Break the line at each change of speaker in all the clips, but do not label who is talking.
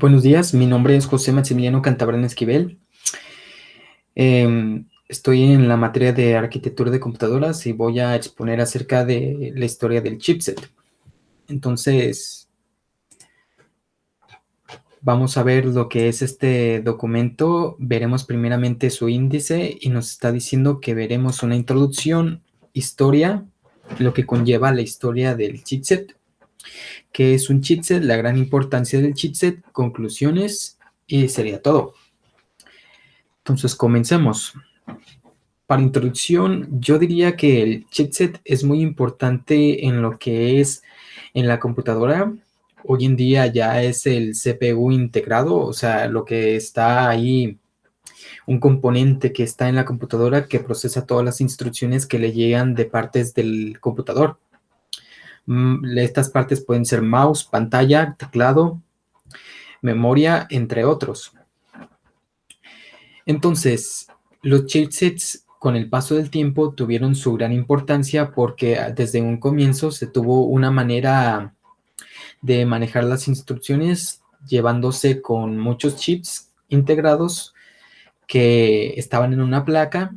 Buenos días, mi nombre es José Maximiliano Cantabrán Esquivel. Estoy en la materia de arquitectura de computadoras y voy a exponer acerca de la historia del chipset. Entonces, vamos a ver lo que es este documento. Veremos primeramente su índice y nos está diciendo que veremos una introducción, historia, lo que conlleva la historia del chipset, qué es un chipset, la gran importancia del chipset, conclusiones y sería todo. Entonces, comencemos. Para introducción, yo diría que el chipset es muy importante en lo que es en la computadora. Hoy en día ya es el CPU integrado, o sea, lo que está ahí, un componente que está en la computadora que procesa todas las instrucciones que le llegan de partes del computador. Estas partes pueden ser mouse, pantalla, teclado, memoria, entre otros. Entonces, los chipsets con el paso del tiempo tuvieron su gran importancia porque desde un comienzo se tuvo una manera de manejar las instrucciones llevándose con muchos chips integrados que estaban en una placa,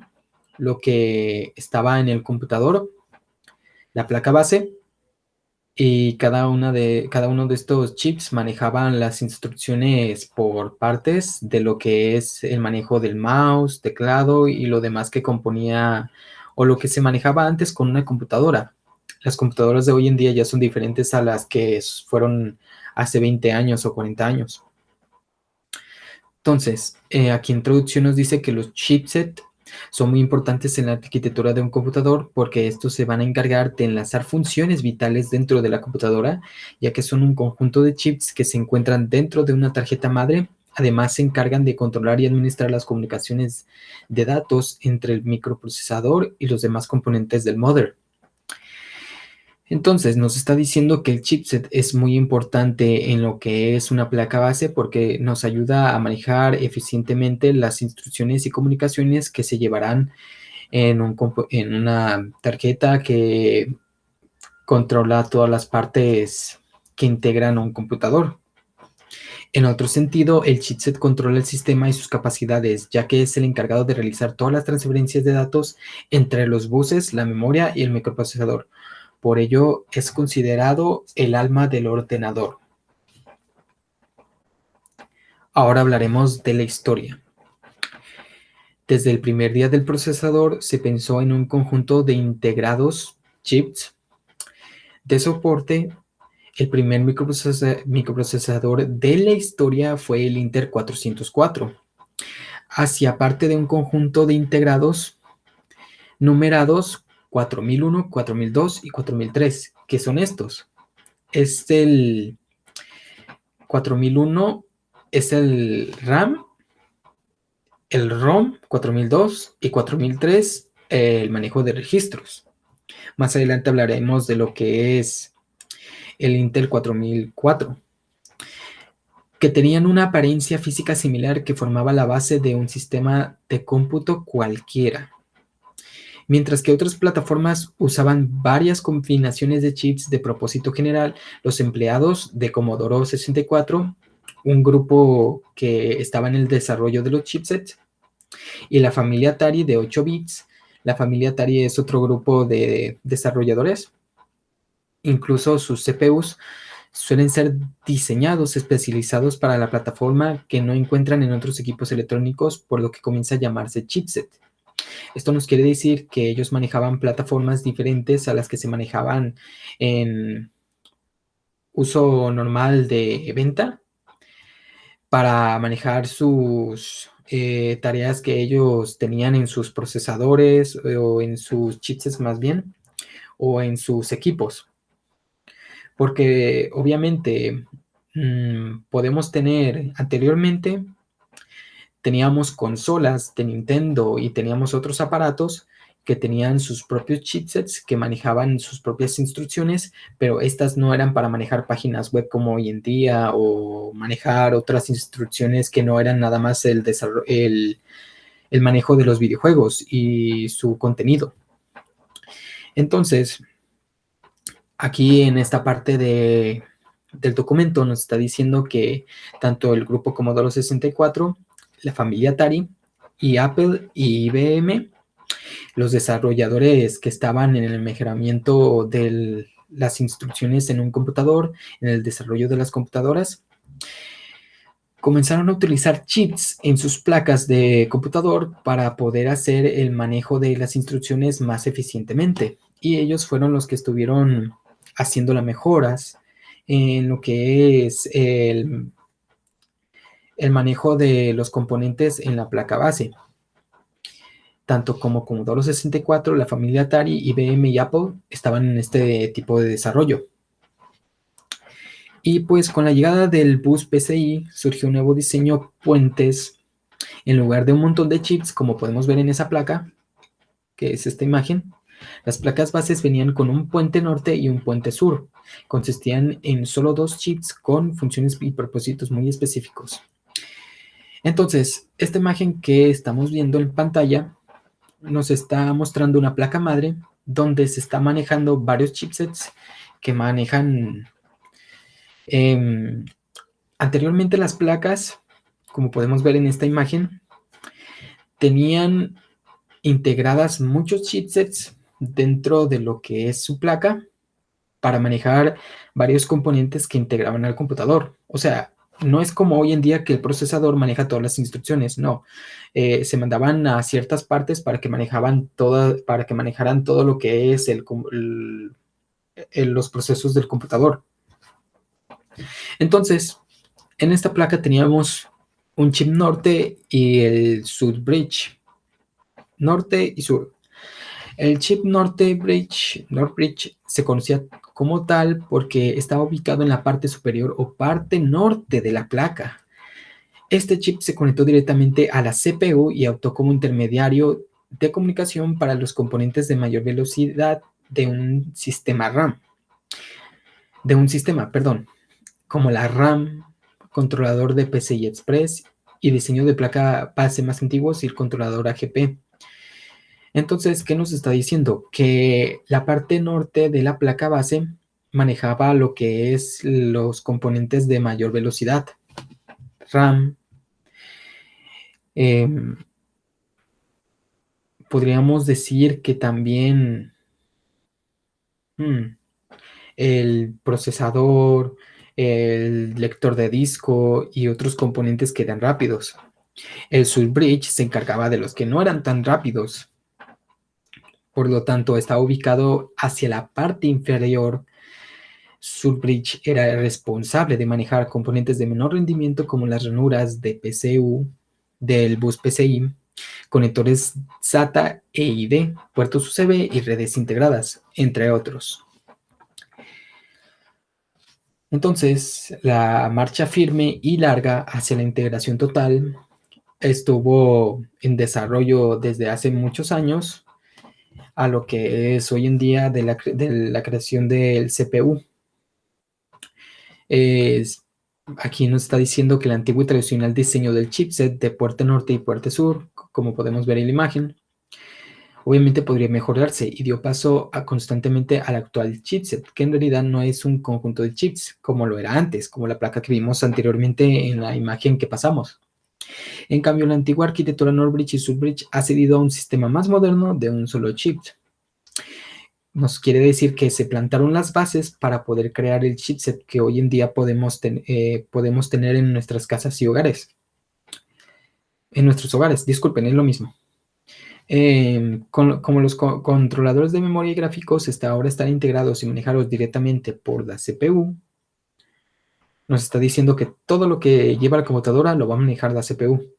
lo que estaba en el computador, la placa base, y cada uno de estos chips manejaban las instrucciones por partes de lo que es el manejo del mouse, teclado y lo demás que componía o lo que se manejaba antes con una computadora. Las computadoras de hoy en día ya son diferentes a las que fueron hace 20 años o 40 años. Entonces, aquí en introducción nos dice que los chipsets son muy importantes en la arquitectura de un computador porque estos se van a encargar de enlazar funciones vitales dentro de la computadora, ya que son un conjunto de chips que se encuentran dentro de una tarjeta madre. Además, se encargan de controlar y administrar las comunicaciones de datos entre el microprocesador y los demás componentes del mother. Entonces, nos está diciendo que el chipset es muy importante en lo que es una placa base porque nos ayuda a manejar eficientemente las instrucciones y comunicaciones que se llevarán en una tarjeta que controla todas las partes que integran un computador. En otro sentido, el chipset controla el sistema y sus capacidades, ya que es el encargado de realizar todas las transferencias de datos entre los buses, la memoria y el microprocesador. Por ello, es considerado el alma del ordenador. Ahora hablaremos de la historia. Desde el primer día del procesador se pensó en un conjunto de integrados chips de soporte. El primer microprocesador de la historia fue el Intel 404. Hacía parte de un conjunto de integrados numerados 4001, 4002 y 4003. ¿Qué son estos? Es el 4001 es el RAM, el ROM 4002 y 4003 el manejo de registros. Más adelante hablaremos de lo que es el Intel 4004, que tenían una apariencia física similar que formaba la base de un sistema de cómputo cualquiera. Mientras que otras plataformas usaban varias combinaciones de chips de propósito general, los empleados de Commodore 64, un grupo que estaba en el desarrollo de los chipsets, y la familia Atari de 8 bits. La familia Atari es otro grupo de desarrolladores. Incluso sus CPUs suelen ser diseñados especializados para la plataforma que no encuentran en otros equipos electrónicos, por lo que comienza a llamarse chipset. Esto nos quiere decir que ellos manejaban plataformas diferentes a las que se manejaban en uso normal de venta para manejar sus tareas que ellos tenían en sus procesadores o en sus chipsets más bien, o en sus equipos. Porque obviamente podemos tener anteriormente, teníamos consolas de Nintendo y teníamos otros aparatos que tenían sus propios chipsets que manejaban sus propias instrucciones, pero estas no eran para manejar páginas web como hoy en día o manejar otras instrucciones que no eran nada más el manejo de los videojuegos y su contenido. Entonces, aquí en esta parte de del documento nos está diciendo que tanto el grupo Commodore 64, la familia Atari y Apple y IBM, los desarrolladores que estaban en el mejoramiento de las instrucciones en un computador, en el desarrollo de las computadoras, comenzaron a utilizar chips en sus placas de computador para poder hacer el manejo de las instrucciones más eficientemente. Y ellos fueron los que estuvieron haciendo las mejoras en lo que es el manejo de los componentes en la placa base. Tanto como Commodore 64, la familia Atari, IBM y Apple estaban en este tipo de desarrollo. Y pues con la llegada del bus PCI surgió un nuevo diseño puentes. En lugar de un montón de chips, como podemos ver en esa placa, que es esta imagen, las placas bases venían con un puente norte y un puente sur. Consistían en solo 2 chips con funciones y propósitos muy específicos. Entonces, esta imagen que estamos viendo en pantalla nos está mostrando una placa madre donde se está manejando varios chipsets que manejan anteriormente las placas, como podemos ver en esta imagen, tenían integradas muchos chipsets dentro de lo que es su placa para manejar varios componentes que integraban al computador. O sea, no es como hoy en día que el procesador maneja todas las instrucciones, no. Se mandaban a ciertas partes para que manejaran todo lo que es los procesos del computador. Entonces, en esta placa teníamos un chip norte y el sur bridge. Norte y sur. El chip North Bridge se conocía como tal porque estaba ubicado en la parte superior o parte norte de la placa. Este chip se conectó directamente a la CPU y actuó como intermediario de comunicación para los componentes de mayor velocidad de un sistema RAM. Como la RAM, controlador de PCI Express y diseño de placa base más antiguos y el controlador AGP. Entonces, ¿qué nos está diciendo? Que la parte norte de la placa base manejaba lo que es los componentes de mayor velocidad, RAM. Podríamos decir que también el procesador, el lector de disco y otros componentes que eran rápidos. El switch se encargaba de los que no eran tan rápidos. Por lo tanto, estaba ubicado hacia la parte inferior. Sulbridge era responsable de manejar componentes de menor rendimiento como las ranuras de PCU del bus PCI, conectores SATA e ID, puertos USB y redes integradas, entre otros. Entonces, la marcha firme y larga hacia la integración total estuvo en desarrollo desde hace muchos años a lo que es hoy en día de la creación del CPU. Aquí nos está diciendo que el antiguo y tradicional diseño del chipset de puerta norte y puerta sur, como podemos ver en la imagen, obviamente podría mejorarse y dio paso constantemente al actual chipset, que en realidad no es un conjunto de chips como lo era antes, como la placa que vimos anteriormente en la imagen que pasamos. En cambio, la antigua arquitectura Northbridge y Southbridge ha cedido a un sistema más moderno de un solo chip. Nos quiere decir que se plantaron las bases para poder crear el chipset que hoy en día podemos tener en nuestras casas y hogares. En nuestros hogares, disculpen, es lo mismo. Como los controladores de memoria y gráficos ahora están integrados y manejados directamente por la CPU, nos está diciendo que todo lo que lleva la computadora lo va a manejar la CPU.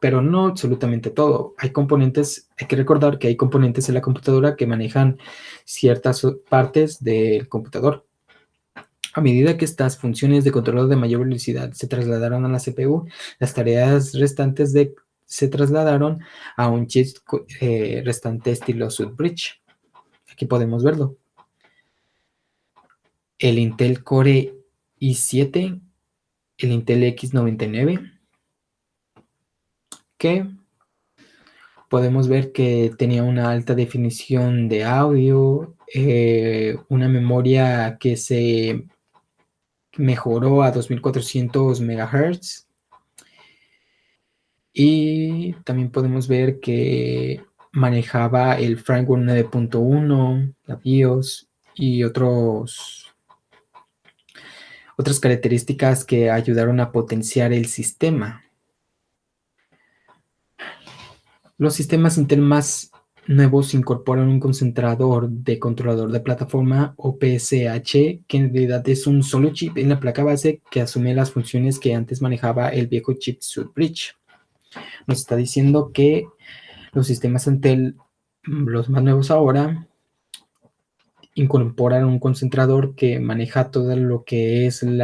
Pero no absolutamente todo. Hay que recordar que hay componentes en la computadora que manejan ciertas partes del computador. A medida que estas funciones de control de mayor velocidad se trasladaron a la CPU, las tareas restantes se trasladaron a un chip restante estilo Southbridge. Aquí podemos verlo. El Intel Core i7, el Intel X99, que podemos ver que tenía una alta definición de audio, una memoria que se mejoró a 2400 MHz. Y también podemos ver que manejaba el firmware 9.1, la BIOS y otras características que ayudaron a potenciar el sistema. Los sistemas Intel más nuevos incorporan un concentrador de controlador de plataforma o PSH, que en realidad es un solo chip en la placa base que asume las funciones que antes manejaba el viejo chip Bridge. Nos está diciendo que los sistemas Intel, los más nuevos ahora, incorporan un concentrador que maneja todo lo que es el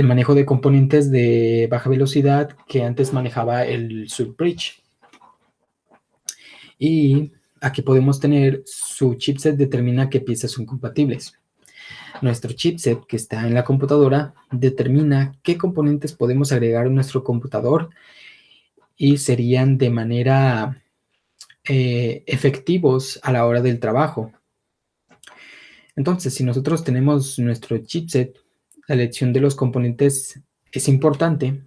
manejo de componentes de baja velocidad que antes manejaba el Bridge. Y aquí podemos tener su chipset determina qué piezas son compatibles. Nuestro chipset que está en la computadora determina qué componentes podemos agregar a nuestro computador y serían de manera efectivos a la hora del trabajo. Entonces, si nosotros tenemos nuestro chipset, la elección de los componentes es importante,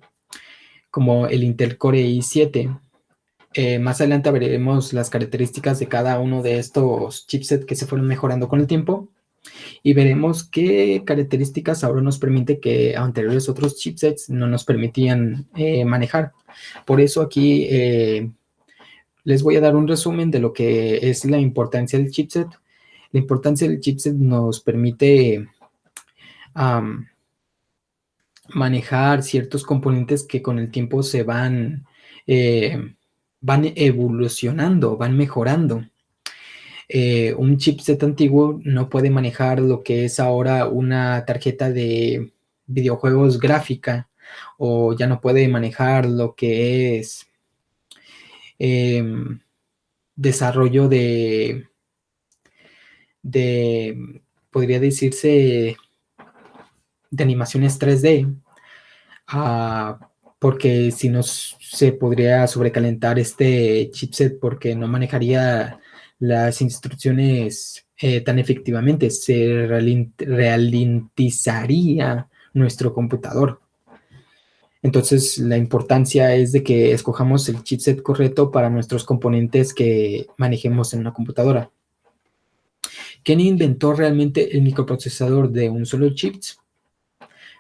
como el Intel Core i7. Más adelante veremos las características de cada uno de estos chipsets que se fueron mejorando con el tiempo y veremos qué características ahora nos permite que anteriores otros chipsets no nos permitían manejar. Por eso aquí les voy a dar un resumen de lo que es la importancia del chipset. La importancia del chipset nos permite manejar ciertos componentes que con el tiempo se van evolucionando, van mejorando. Un chipset antiguo no puede manejar lo que es ahora una tarjeta de videojuegos gráfica, o ya no puede manejar lo que es desarrollo de, podría decirse, de animaciones 3D, porque si no se podría sobrecalentar este chipset porque no manejaría las instrucciones tan efectivamente, se ralentizaría nuestro computador. Entonces la importancia es de que escojamos el chipset correcto para nuestros componentes que manejemos en una computadora. ¿Quién inventó realmente el microprocesador de un solo chip?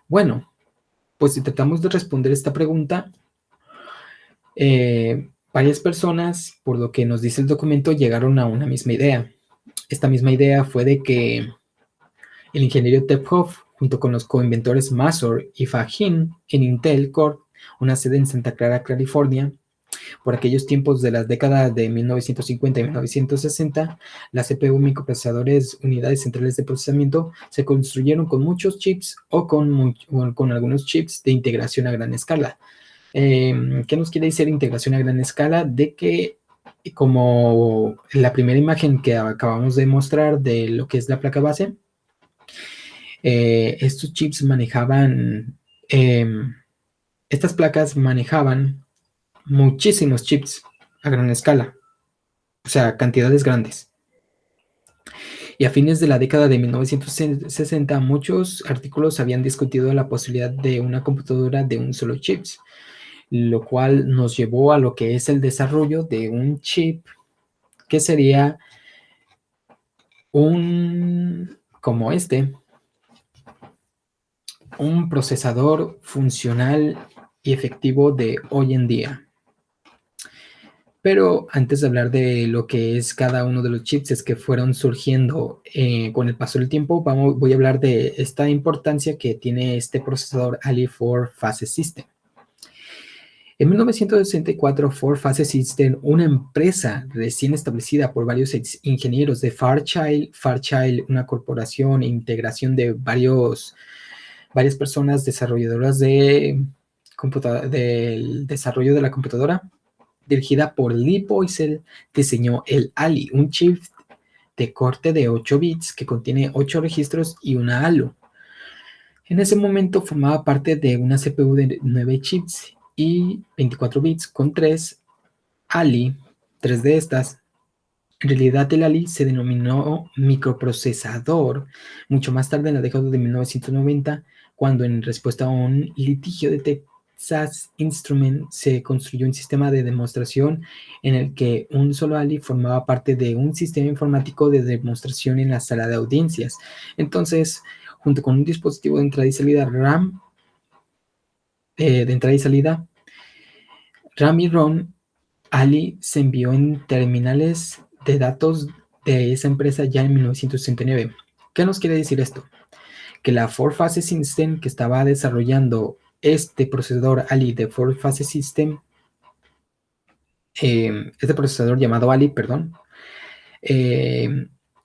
Bueno, pues si tratamos de responder esta pregunta, varias personas, por lo que nos dice el documento, llegaron a una misma idea. Esta misma idea fue de que el ingeniero Tephoff, junto con los coinventores Mazur y Fahim en Intel Core, una sede en Santa Clara, California, por aquellos tiempos de las décadas de 1950 y 1960, las CPU microprocesadores, unidades centrales de procesamiento, se construyeron con muchos chips o con algunos chips de integración a gran escala. ¿Qué nos quiere decir integración a gran escala? De que, como la primera imagen que acabamos de mostrar de lo que es la placa base, estos chips manejaban, estas placas manejaban muchísimos chips a gran escala, o sea, cantidades grandes. Y a fines de la década de 1960, muchos artículos habían discutido la posibilidad de una computadora de un solo chip, lo cual nos llevó a lo que es el desarrollo de un chip que sería como un procesador funcional y efectivo de hoy en día. Pero antes de hablar de lo que es cada uno de los chips que fueron surgiendo con el paso del tiempo, voy a hablar de esta importancia que tiene este procesador Ali 4 Phase System. En 1964, 4 Phase System, una empresa recién establecida por varios ingenieros de Fairchild, una corporación e integración de varias personas desarrolladoras del desarrollo de la computadora, dirigida por Lee Boyce, diseñó el Ali, un chip de corte de 8 bits que contiene 8 registros y una ALU. En ese momento formaba parte de una CPU de 9 chips y 24 bits con 3 Ali, 3 de estas En realidad, el Ali se denominó microprocesador mucho más tarde, en la década de 1990, cuando en respuesta a un litigio de Texas Instruments se construyó un sistema de demostración en el que un solo Ali formaba parte de un sistema informático de demostración en la sala de audiencias. Entonces, junto con un dispositivo de entrada y salida RAM, de entrada y salida, RAM y ROM, Ali se envió en terminales de datos de esa empresa ya en 1969. ¿Qué nos quiere decir esto? Que la Four Phase System que estaba desarrollando este procesador Ali de Four Phase System, este procesador llamado Ali, perdón,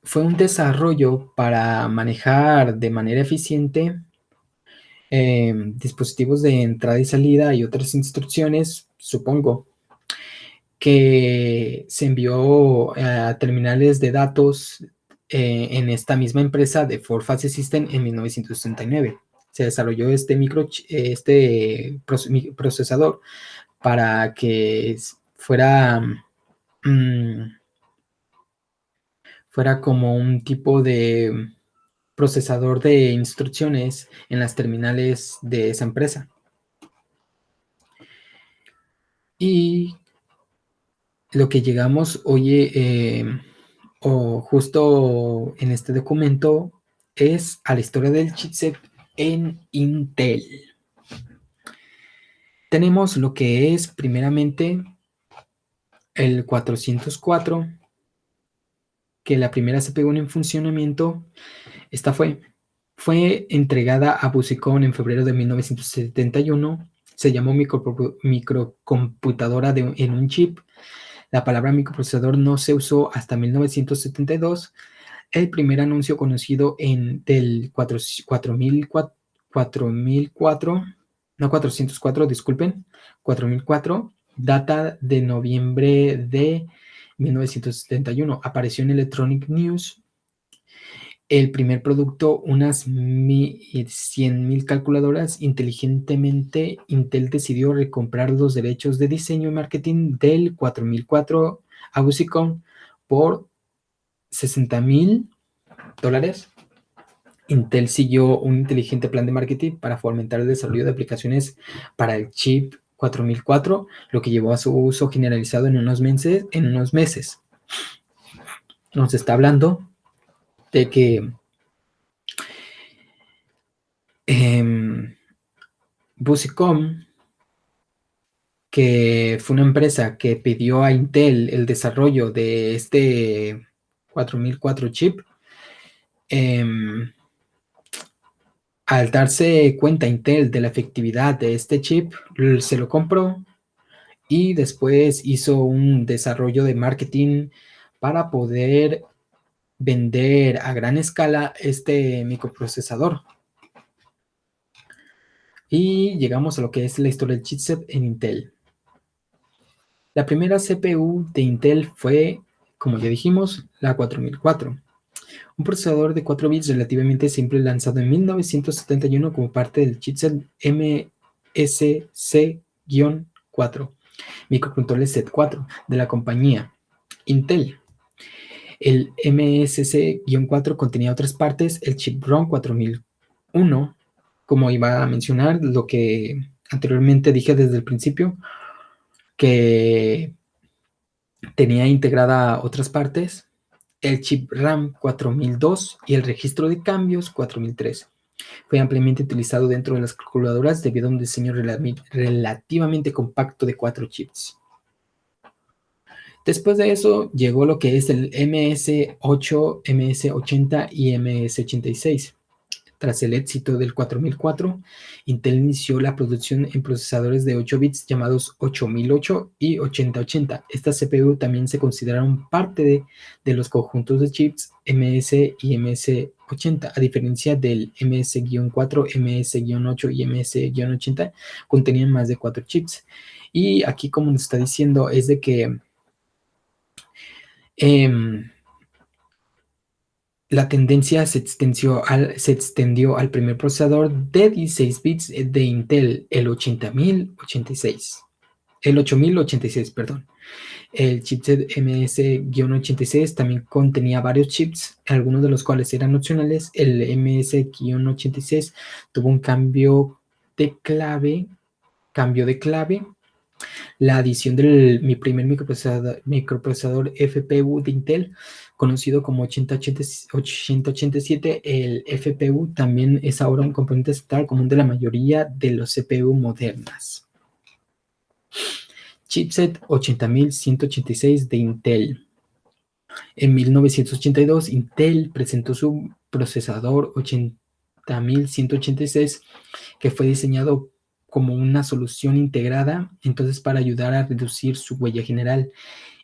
fue un desarrollo para manejar de manera eficiente dispositivos de entrada y salida y otras instrucciones, supongo, que se envió a terminales de datos en esta misma empresa de Four Phase System en 1969. Se desarrolló este procesador para que fuera, fuera como un tipo de procesador de instrucciones en las terminales de esa empresa. Y lo que llegamos hoy, o justo en este documento, es a la historia del chipset en Intel. Tenemos lo que es primeramente el 404, que la primera CPU en funcionamiento, esta fue entregada a Busicom en febrero de 1971. Se llamó microcomputadora en un chip. La palabra microprocesador no se usó hasta 1972. El primer anuncio conocido del 404, disculpen, 4004, data de noviembre de 1971. Apareció en Electronic News. El primer producto, unas 100,000 calculadoras. Inteligentemente, Intel decidió recomprar los derechos de diseño y marketing del 4004 a Busicom por $60,000. Intel siguió un inteligente plan de marketing para fomentar el desarrollo de aplicaciones para el chip 4004, lo que llevó a su uso generalizado en unos meses. Nos está hablando de que Busicom, que fue una empresa que pidió a Intel el desarrollo de este 4004 chip, al darse cuenta Intel de la efectividad de este chip, se lo compró y después hizo un desarrollo de marketing para poder vender a gran escala este microprocesador. Y llegamos a lo que es la historia del chipset en Intel. La primera CPU de Intel fue, como ya dijimos, la 4004. Un procesador de 4 bits relativamente simple lanzado en 1971 como parte del chipset MSC-4, microcontroller Z4 de la compañía Intel. El MSC-4 contenía otras partes, el chip ROM 4001, como iba a mencionar, lo que anteriormente dije desde el principio, que tenía integrada otras partes, el chip RAM 4002 y el registro de cambios 4003. Fue ampliamente utilizado dentro de las calculadoras debido a un diseño relativamente compacto de 4 chips. Después de eso llegó lo que es el MS8, MS80 y MS86. Tras el éxito del 4004, Intel inició la producción en procesadores de 8 bits llamados 8008 y 8080. Estas CPU también se consideraron parte de los conjuntos de chips MS y MS80, a diferencia del MS-4, MS-8 y MS-80, contenían más de 4 chips. Y aquí, como nos está diciendo, es de que la tendencia se extendió al primer procesador de 16 bits de Intel, el 8086, perdón. El chipset MS-86 también contenía varios chips, algunos de los cuales eran opcionales. El MS-86 tuvo un cambio de clave. La adición de mi primer microprocesador FPU de Intel, conocido como 8087, el FPU también es ahora un componente central común de la mayoría de los CPU modernas. Chipset 80186 de Intel. En 1982, Intel presentó su procesador 80186, que fue diseñado como una solución integrada, entonces para ayudar a reducir su huella general.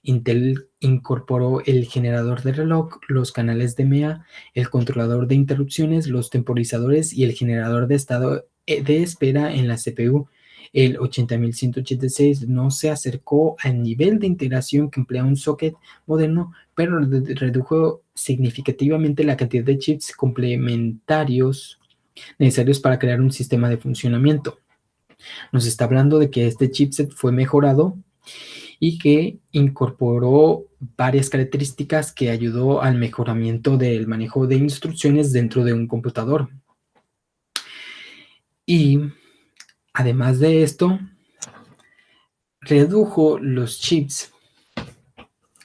Intel incorporó el generador de reloj, los canales DMA, el controlador de interrupciones, los temporizadores y el generador de estado de espera en la CPU. El 80186 no se acercó al nivel de integración que emplea un socket moderno, pero redujo significativamente la cantidad de chips complementarios necesarios para crear un sistema de funcionamiento. Nos está hablando de que este chipset fue mejorado y que incorporó varias características que ayudó al mejoramiento del manejo de instrucciones dentro de un computador. Y además de esto, redujo los chips,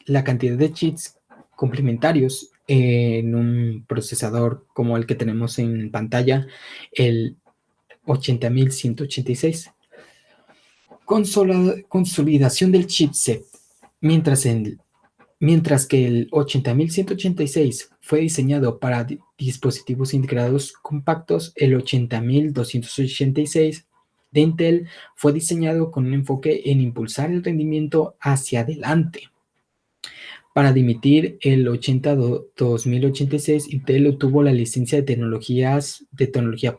la cantidad de chips complementarios en un procesador como el que tenemos en pantalla, el 80186. Consolidación del chipset. Mientras que el 80186 fue diseñado para dispositivos integrados compactos, el 80286 de Intel fue diseñado con un enfoque en impulsar el rendimiento hacia adelante. Para dimitir el 82086, Intel obtuvo la licencia de tecnología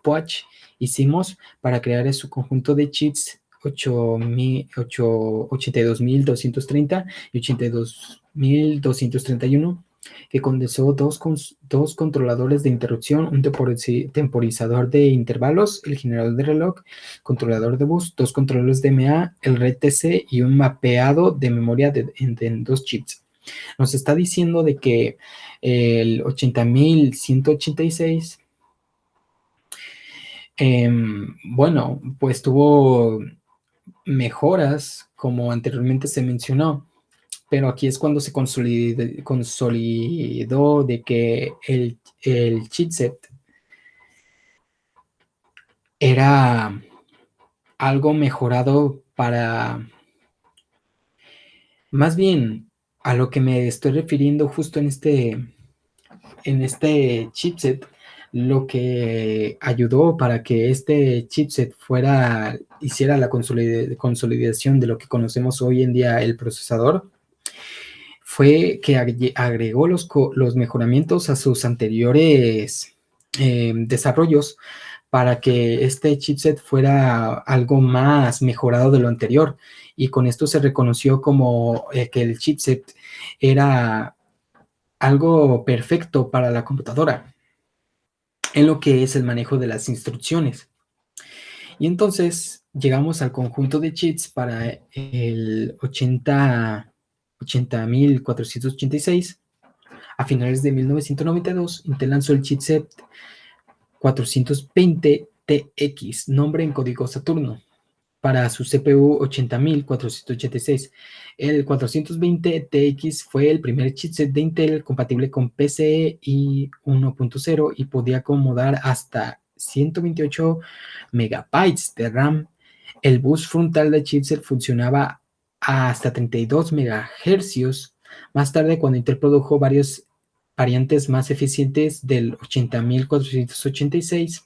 Poach y CMOS para crear su conjunto de chips 82230 y 82231, que condensó dos controladores de interrupción, un temporizador de intervalos, el generador de reloj, controlador de bus, dos controladores DMA, el RTC y un mapeado de memoria en dos chips. Nos está diciendo de que el 80186, bueno, pues tuvo mejoras, como anteriormente se mencionó, pero aquí es cuando se consolidó de que el chipset era algo mejorado para, más bien, a lo que me estoy refiriendo justo en este chipset, lo que ayudó para que este chipset hiciera la consolidación de lo que conocemos hoy en día el procesador, fue que agregó los mejoramientos a sus anteriores desarrollos para que este chipset fuera algo más mejorado de lo anterior, y con esto se reconoció como que el chipset era algo perfecto para la computadora en lo que es el manejo de las instrucciones. Y entonces llegamos al conjunto de chips para el 80486. A finales de 1992, Intel lanzó el chipset 420TX, nombre en código Saturno, para su CPU 80486. El 420TX fue el primer chipset de Intel compatible con PCIe 1.0 y podía acomodar hasta 128 megabytes de RAM. El bus frontal del chipset funcionaba hasta 32 MHz. Más tarde, cuando Intel produjo varias variantes más eficientes del 80486,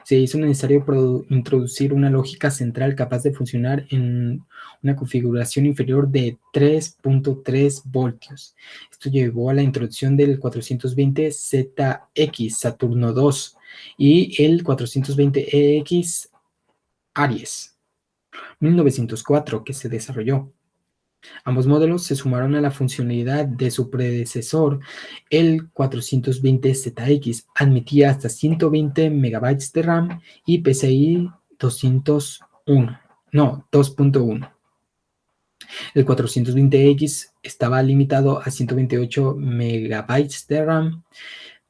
se hizo necesario introducir una lógica central capaz de funcionar en una configuración inferior de 3.3 voltios. Esto llevó a la introducción del 420ZX Saturno II y el 420EX Aries 1904, que se desarrolló. Ambos modelos se sumaron a la funcionalidad de su predecesor, el 420ZX. Admitía hasta 120 MB de RAM y PCI 2.1. El 420X estaba limitado a 128 megabytes de RAM,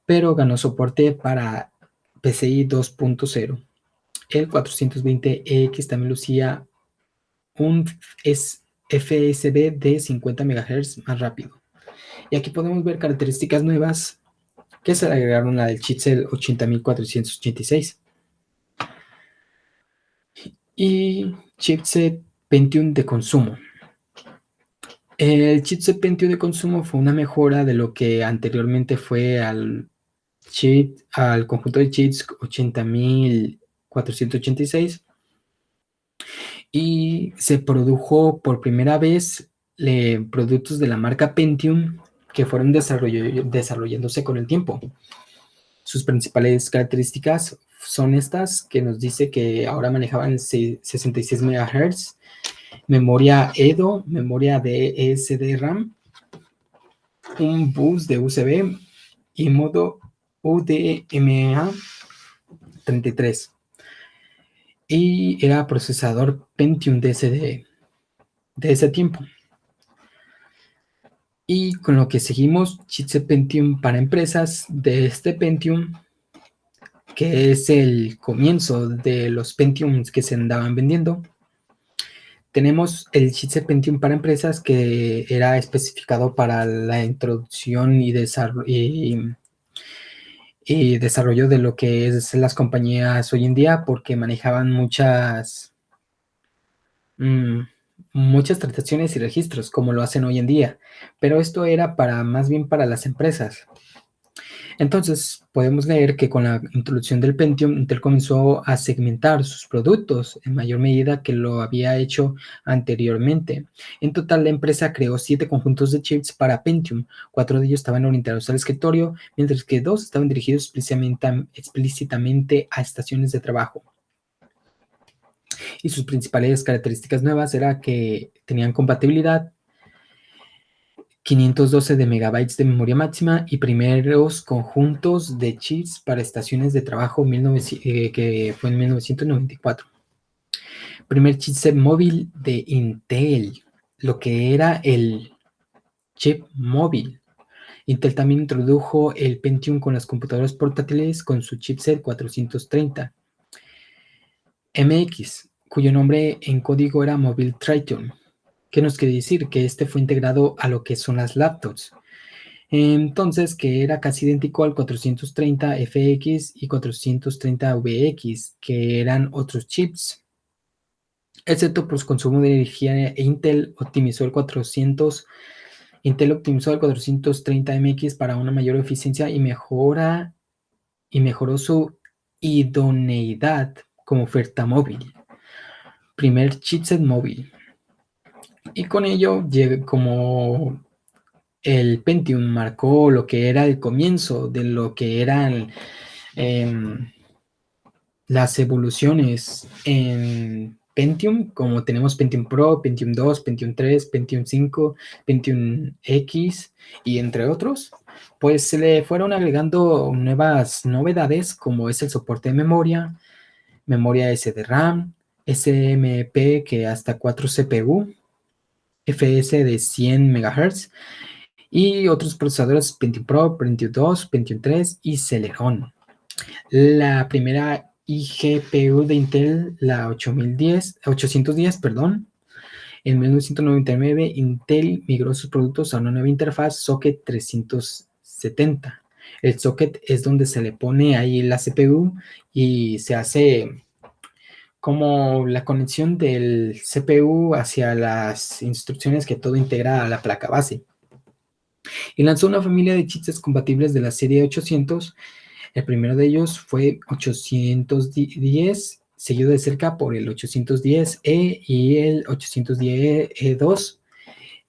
pero ganó soporte para PCI 2.0. El 420X también lucía un FSB de 50 MHz más rápido. Y aquí podemos ver características nuevas que se agregaron al chipset 80486 y chipset Pentium de consumo. El chipset Pentium de consumo fue una mejora de lo que anteriormente fue al conjunto de chips 80486 y se produjo por primera vez productos de la marca Pentium que fueron desarrollándose con el tiempo. Sus principales características son estas, que nos dice que ahora manejaban 66 MHz, memoria EDO, memoria DSD-RAM, un bus de USB y modo UDMA 33. Y era procesador Pentium de ese tiempo. Y con lo que seguimos, chipset Pentium para empresas de este Pentium, que es el comienzo de los Pentiums que se andaban vendiendo. Tenemos el chipset Pentium para empresas, que era especificado para la introducción y desarrollo de lo que es las compañías hoy en día, porque manejaban muchas transacciones y registros, como lo hacen hoy en día, pero esto era más bien para las empresas. Entonces, podemos leer que con la introducción del Pentium, Intel comenzó a segmentar sus productos en mayor medida que lo había hecho anteriormente. En total, la empresa creó 7 conjuntos de chips para Pentium. 4 de ellos estaban orientados al escritorio, mientras que 2 estaban dirigidos explícitamente a estaciones de trabajo. Y sus principales características nuevas era que tenían compatibilidad 512 de megabytes de memoria máxima y primeros conjuntos de chips para estaciones de trabajo que fue en 1994. Primer chipset móvil de Intel, lo que era el chip móvil. Intel también introdujo el Pentium con las computadoras portátiles con su chipset 430 MX, cuyo nombre en código era Mobile Triton. ¿Qué nos quiere decir? Que este fue integrado a lo que son las laptops. Entonces, que era casi idéntico al 430 FX y 430 VX, que eran otros chips. Excepto por su consumo de energía, Intel optimizó el 430 MX para una mayor eficiencia y mejoró su idoneidad como oferta móvil. Primer chipset móvil. Y con ello, como el Pentium marcó lo que era el comienzo de lo que eran las evoluciones en Pentium, como tenemos Pentium Pro, Pentium 2, Pentium 3, Pentium 5, Pentium X y entre otros, pues se le fueron agregando nuevas novedades, como es el soporte de memoria SD-RAM, SMP, que hasta 4 CPU, FS de 100 MHz, y otros procesadores Pentium Pro, Pentium 2, Pentium 3 y Celeron. La primera iGPU de Intel, la 810, en 1999 Intel migró sus productos a una nueva interfaz Socket 370. El socket es donde se le pone ahí la CPU y se hace como la conexión del CPU hacia las instrucciones que todo integra a la placa base. Y lanzó una familia de chipsets compatibles de la serie 800. El primero de ellos fue 810, seguido de cerca por el 810E y el 810E2.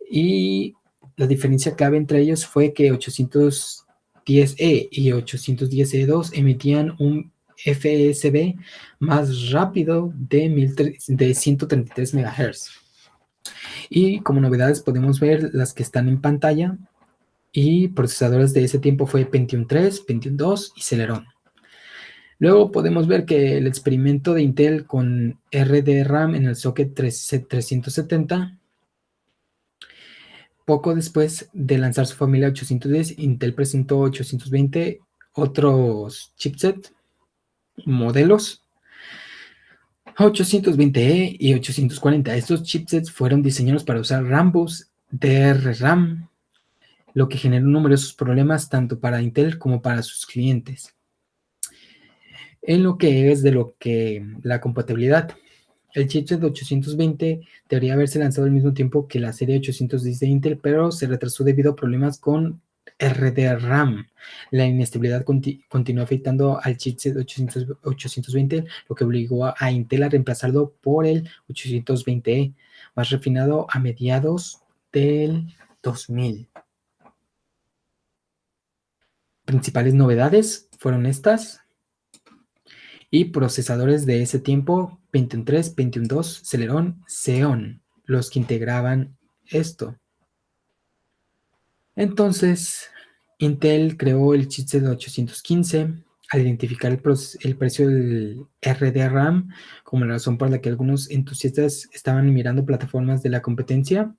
Y la diferencia clave entre ellos fue que 810E y 810E2 emitían un FSB más rápido de 133 MHz. Y como novedades podemos ver las que están en pantalla. Y procesadores de ese tiempo fue Pentium 3, Pentium 2 y Celeron. Luego podemos ver que el experimento de Intel con RDRAM en el socket 370 Poco después de lanzar su familia 810, Intel presentó 820, otros chipset, modelos 820E y 840. Estos chipsets fueron diseñados para usar Rambus DRAM, lo que generó numerosos problemas tanto para Intel como para sus clientes. En lo que es de lo que la compatibilidad. El chipset 820 debería haberse lanzado al mismo tiempo que la serie 810 de Intel, pero se retrasó debido a problemas con RDRAM. La inestabilidad continuó afectando al chipset 820, lo que obligó a Intel a reemplazarlo por el 820E, más refinado a mediados del 2000. Principales novedades fueron estas. Y procesadores de ese tiempo, Pentium 3, Pentium 2, Celeron, Xeon, los que integraban esto. Entonces, Intel creó el chipset 815 al identificar el precio del RDRAM como la razón por la que algunos entusiastas estaban mirando plataformas de la competencia,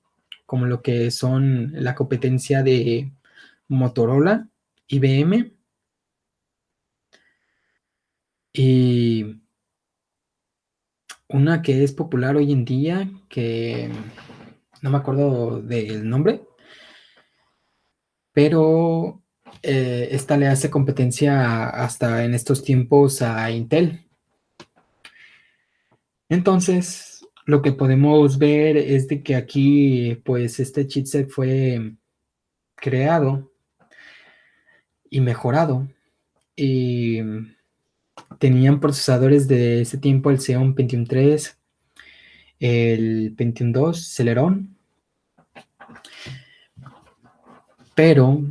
como lo que son la competencia de Motorola, IBM y una que es popular hoy en día, que no me acuerdo del nombre, pero esta le hace competencia hasta en estos tiempos a Intel. Entonces, lo que podemos ver es de que aquí, pues, este chipset fue creado y mejorado y tenían procesadores de ese tiempo, el Xeon Pentium 3, el Pentium 2, Celeron, pero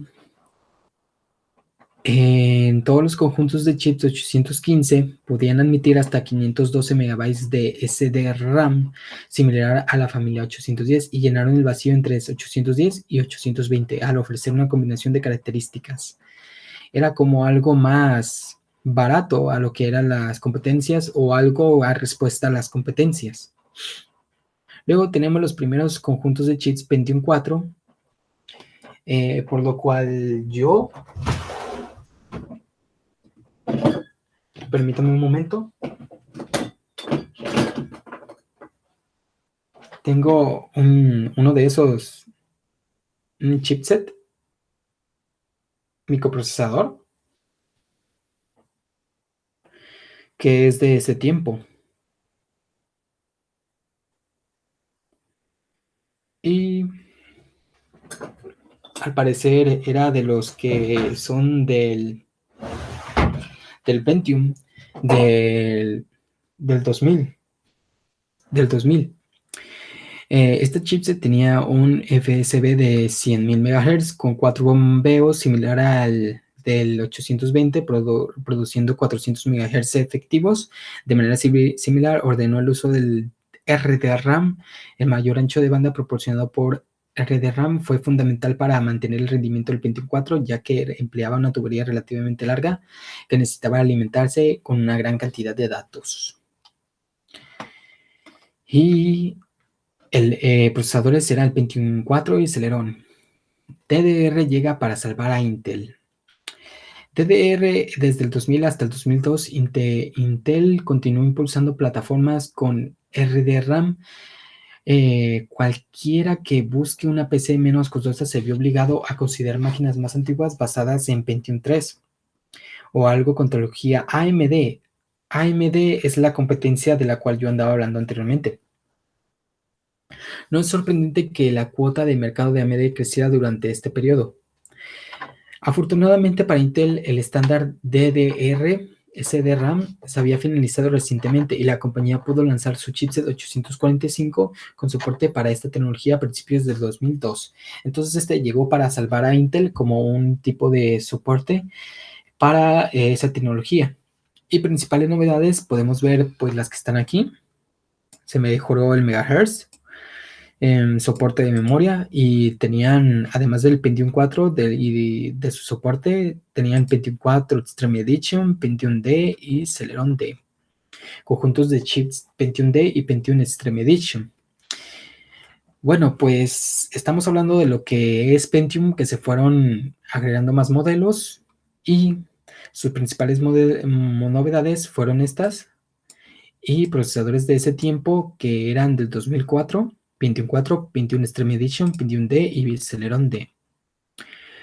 en todos los conjuntos de chips 815 podían admitir hasta 512 megabytes de SDRAM, similar a la familia 810, y llenaron el vacío entre 810 y 820 al ofrecer una combinación de características. Era como algo más barato a lo que eran las competencias o algo a respuesta a las competencias. Luego tenemos los primeros conjuntos de chips Pentium 4, por lo cual yo, permítame un momento, tengo uno de esos, un chipset, microprocesador, que es de ese tiempo. Y al parecer era de los que son del Pentium del 2000. Del 2000. Este chipset tenía un FSB de 100.000 MHz con 4 bombeos, similar al del 820, produciendo 400 MHz efectivos. De manera similar, ordenó el uso del RDRAM. El mayor ancho de banda proporcionado por RDRAM fue fundamental para mantener el rendimiento del Pentium 4, ya que empleaba una tubería relativamente larga que necesitaba alimentarse con una gran cantidad de datos. Y el procesadores era el Pentium 4 y Celeron. DDR llega para salvar a Intel. DDR desde el 2000 hasta el 2002, Intel continuó impulsando plataformas con RDRAM. Cualquiera que busque una PC menos costosa se vio obligado a considerar máquinas más antiguas basadas en Pentium 3 o algo con tecnología AMD. AMD es la competencia de la cual yo andaba hablando anteriormente. No es sorprendente que la cuota de mercado de AMD creciera durante este periodo. Afortunadamente para Intel, el estándar DDR SDRAM se había finalizado recientemente y la compañía pudo lanzar su chipset 845 con soporte para esta tecnología a principios del 2002. Entonces este llegó para salvar a Intel como un tipo de soporte para esa tecnología. Y principales novedades podemos ver pues las que están aquí. Se mejoró el megahertz, soporte de memoria, y tenían, además del Pentium 4 y de su soporte, tenían Pentium 4 Extreme Edition, Pentium D y Celeron D, conjuntos de chips Pentium D y Pentium Extreme Edition. Bueno, pues estamos hablando de lo que es Pentium, que se fueron agregando más modelos y sus principales novedades fueron estas y procesadores de ese tiempo que eran del 2004, Pentium 4, Pentium Extreme Edition, Pentium D y Celeron D.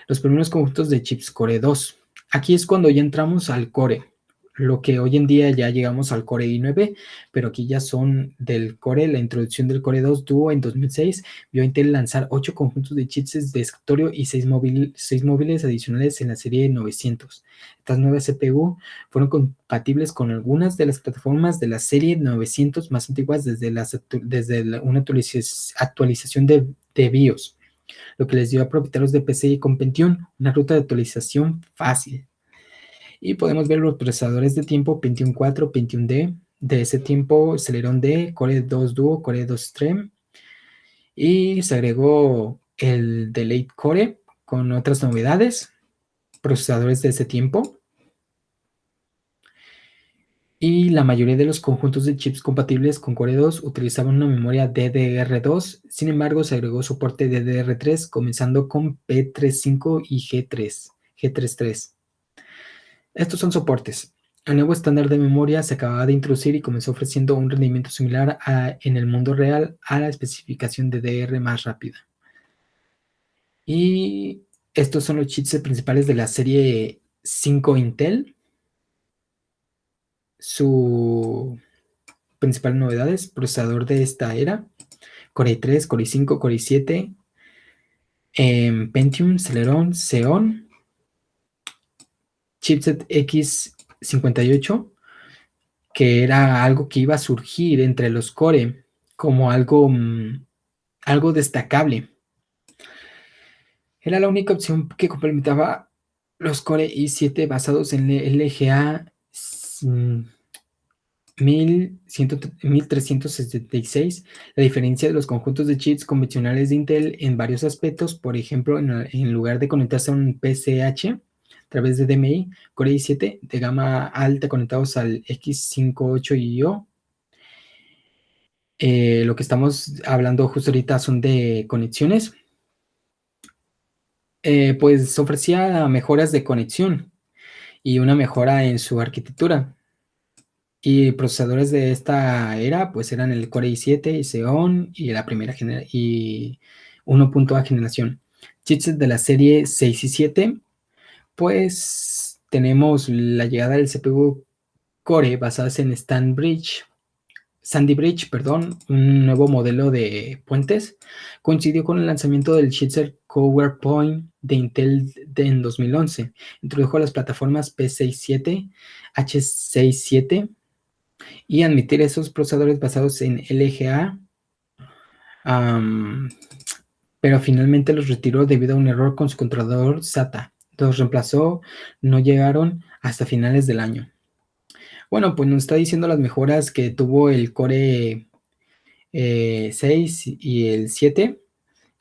Los primeros conjuntos de chips Core 2. Aquí es cuando ya entramos al Core, lo que hoy en día ya llegamos al Core i9, pero aquí ya son del Core, la introducción del Core 2 Duo en 2006 vio a Intel lanzar 8 conjuntos de chips de escritorio y 6 móviles adicionales en la serie 900. Estas nuevas CPU fueron compatibles con algunas de las plataformas de la serie 900 más antiguas desde una actualización de BIOS, lo que les dio a propietarios de PC con Pentium una ruta de actualización fácil. Y podemos ver los procesadores de tiempo Pentium 4, Pentium D, de ese tiempo Celeron D, Core 2 Duo, Core 2 Extreme, y se agregó el Delete Core con otras novedades, procesadores de ese tiempo. Y la mayoría de los conjuntos de chips compatibles con Core 2 utilizaban una memoria DDR2, sin embargo se agregó soporte DDR3 comenzando con P35 y G33. Estos son soportes. El nuevo estándar de memoria se acababa de introducir y comenzó ofreciendo un rendimiento similar en el mundo real a la especificación de DDR más rápida. Y estos son los chips principales de la serie 5 Intel. Su principal novedades, procesador de esta era, Core i3, Core i5, Core i7, Pentium, Celeron, Xeon, chipset X58, que era algo que iba a surgir entre los Core como algo destacable. Era la única opción que complementaba los Core i7 basados en LGA 1366. La diferencia de los conjuntos de chips convencionales de Intel en varios aspectos, por ejemplo, en lugar de conectarse a un PCH a través de DMI, Core i7 de gama alta conectados al X58IO. Lo que estamos hablando justo ahorita son de conexiones. Pues ofrecía mejoras de conexión y una mejora en su arquitectura. Y procesadores de esta era, pues eran el Core i7 y Xeon y la primera generación y 1.A generación. Chipsets de la serie 6 y 7, pues tenemos la llegada del CPU Core basadas en Sandy Bridge, un nuevo modelo de puentes. Coincidió con el lanzamiento del chipset PowerPoint de Intel en 2011. Introdujo las plataformas P67, H67 y admitir esos procesadores basados en LGA, pero finalmente los retiró debido a un error con su controlador SATA. Los reemplazó, no llegaron hasta finales del año. Bueno, pues nos está diciendo las mejoras que tuvo el Core 6 y el 7.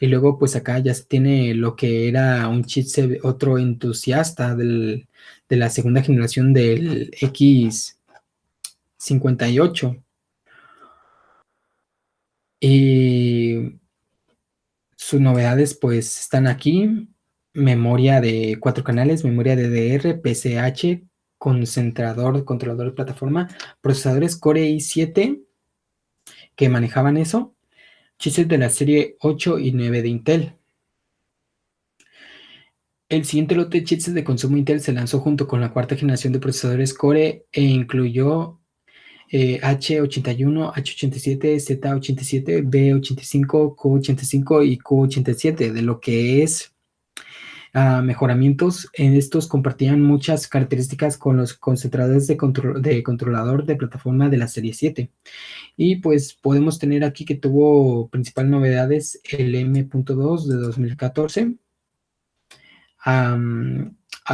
Y luego pues acá ya se tiene lo que era un chipset, otro entusiasta de la segunda generación del X58. Y sus novedades pues están aquí: memoria de 4 canales, memoria DDR, PCH, controlador de plataforma, procesadores Core i7 que manejaban eso, chipsets de la serie 8 y 9 de Intel. El siguiente lote de chipsets de consumo Intel se lanzó junto con la cuarta generación de procesadores Core e incluyó H81, H87, Z87, B85, Q85 y Q87, de lo que es mejoramientos. En estos compartían muchas características con los concentradores de controlador de plataforma de la serie 7. Y pues podemos tener aquí que tuvo principal novedades el M.2 de 2014.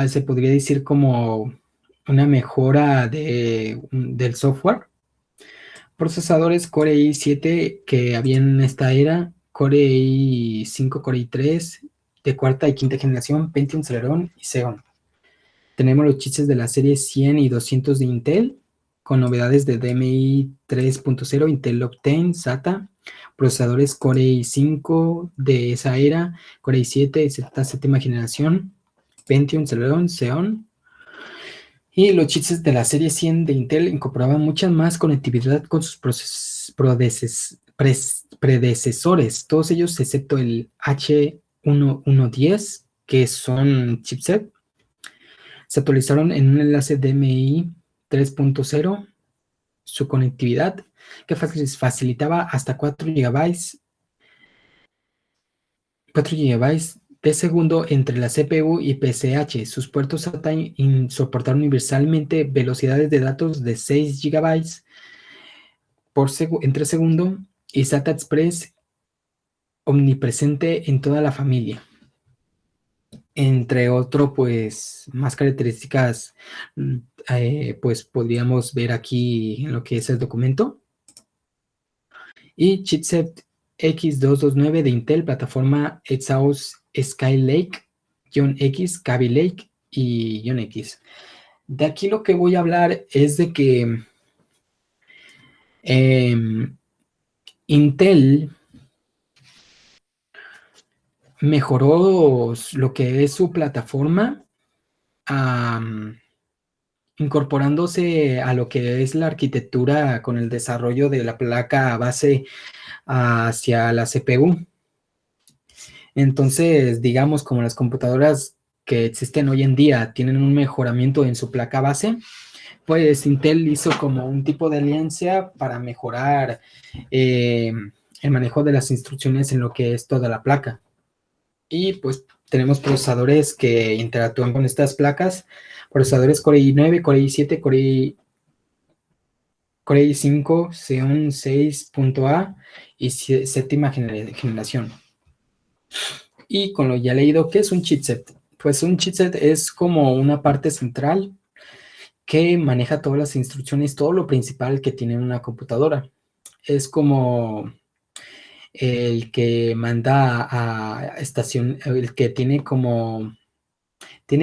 Se podría decir como una mejora del software. Procesadores Core i7 que había en esta era, Core i5, Core i3 de cuarta y quinta generación, Pentium, Celeron y Xeon. Tenemos los chips de la serie 100 y 200 de Intel con novedades de DMI 3.0, Intel Optane, SATA, procesadores Core i5 de esa era, Core i7, Z séptima generación, Pentium, Celeron, Xeon. Y los chipsets de la serie 100 de Intel incorporaban mucha más conectividad con sus predecesores, todos ellos excepto el H1110, que son chipset, se actualizaron en un enlace DMI 3.0 su conectividad, que facilitaba hasta 4 GB de segundo entre la CPU y PCH. Sus puertos SATA soportaron universalmente velocidades de datos de 6 GB entre segundo y SATA Express omnipresente en toda la familia. Entre otro, pues, más características, pues podríamos ver aquí en lo que es el documento. Y chipset X229 de Intel, plataforma Exaust Skylake-X, Kaby Lake y -X. De aquí lo que voy a hablar es de que Intel mejoró lo que es su plataforma, incorporándose a lo que es la arquitectura con el desarrollo de la placa base hacia la CPU. Entonces, digamos, como las computadoras que existen hoy en día tienen un mejoramiento en su placa base, pues Intel hizo como un tipo de alianza para mejorar el manejo de las instrucciones en lo que es toda la placa. Y pues tenemos procesadores que interactúan con estas placas, procesadores Core i9, Core i7, Core i5, Xeon 6.A y séptima generación. Y con lo ya leído, ¿qué es un chipset? Pues un chipset es como una parte central que maneja todas las instrucciones, todo lo principal que tiene una computadora. Es como el que manda a estación, el que tiene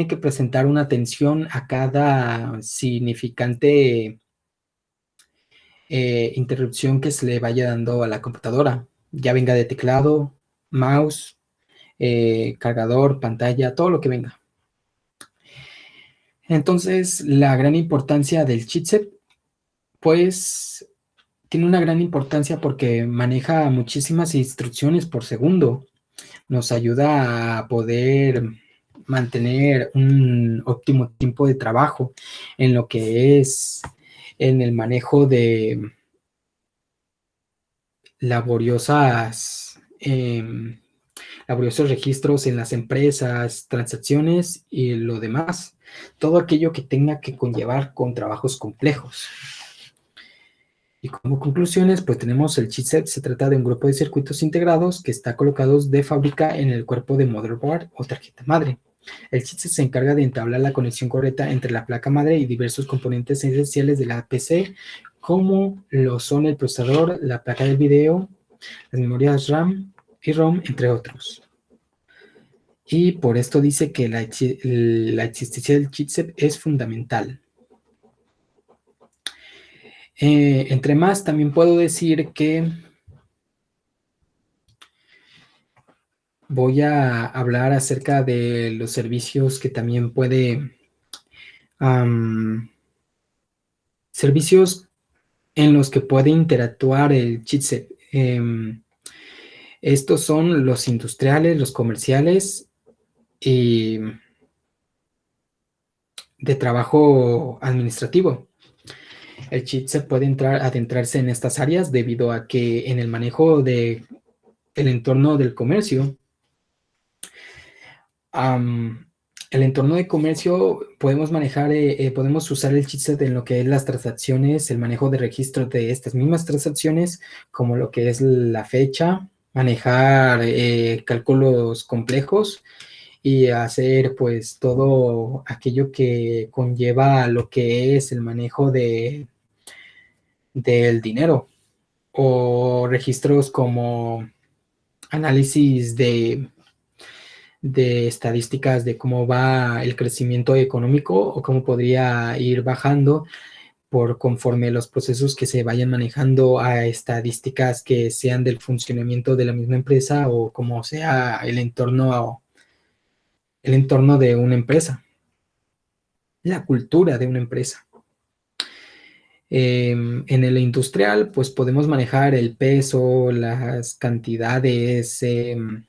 que presentar una atención a cada significante interrupción que se le vaya dando a la computadora, ya venga de teclado, mouse, cargador, pantalla, todo lo que venga. Entonces, la gran importancia del chipset, pues, tiene una gran importancia porque maneja muchísimas instrucciones por segundo. Nos ayuda a poder mantener un óptimo tiempo de trabajo en lo que es en el manejo de laboriosos registros en las empresas, transacciones y lo demás, todo aquello que tenga que conllevar con trabajos complejos. Y como conclusiones, pues tenemos el chipset. Se trata de un grupo de circuitos integrados que está colocados de fábrica en el cuerpo de motherboard o tarjeta madre. El chipset se encarga de entablar la conexión correcta entre la placa madre y diversos componentes esenciales de la PC, como lo son el procesador, la placa de video, las memorias RAM y ROM, entre otros. Y por esto dice que la existencia del chipset es fundamental. Entre más, también puedo decir que voy a hablar acerca de los servicios que también servicios en los que puede interactuar el chipset. Estos son los industriales, los comerciales y de trabajo administrativo. El chipset puede adentrarse en estas áreas debido a que en el manejo del entorno del comercio, el entorno de comercio podemos manejar, podemos usar el chipset en lo que es las transacciones, el manejo de registro de estas mismas transacciones, como lo que es la fecha, manejar cálculos complejos y hacer pues todo aquello que conlleva lo que es el manejo del dinero o registros como análisis de estadísticas de cómo va el crecimiento económico o cómo podría ir bajando por conforme los procesos que se vayan manejando a estadísticas que sean del funcionamiento de la misma empresa o como sea el entorno de una empresa, la cultura de una empresa. En el industrial, pues podemos manejar el peso, las cantidades, el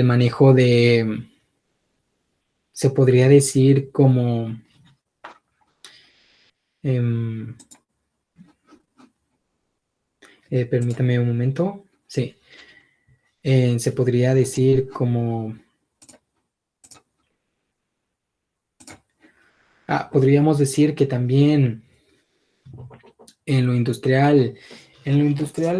manejo de, se podría decir como, em, permítame un momento, sí, se podría decir como, podríamos decir que también en lo industrial,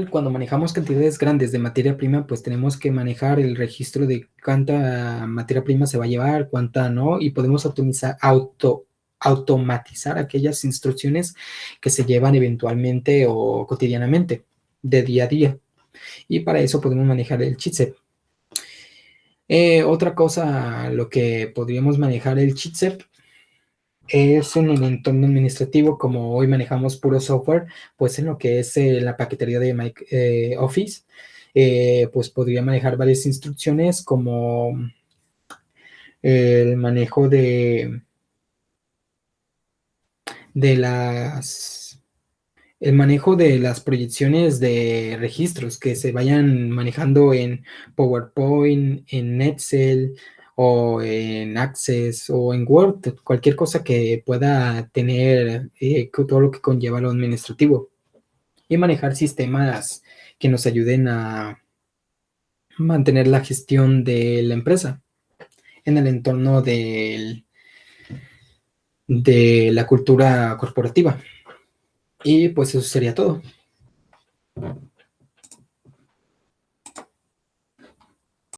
cuando manejamos cantidades grandes de materia prima, pues tenemos que manejar el registro de cuánta materia prima se va a llevar, cuánta no, y podemos automatizar aquellas instrucciones que se llevan eventualmente o cotidianamente, de día a día. Y para eso podemos manejar el chipset. Otra cosa, lo que podríamos manejar el chipset es en el entorno administrativo, como hoy manejamos puro software, pues en lo que es la paquetería de Office, pues podría manejar varias instrucciones como el manejo de el manejo de las proyecciones de registros que se vayan manejando en PowerPoint, en Excel o en Access o en Word, cualquier cosa que pueda tener todo lo que conlleva lo administrativo y manejar sistemas que nos ayuden a mantener la gestión de la empresa en el entorno de la cultura corporativa. Y pues eso sería todo.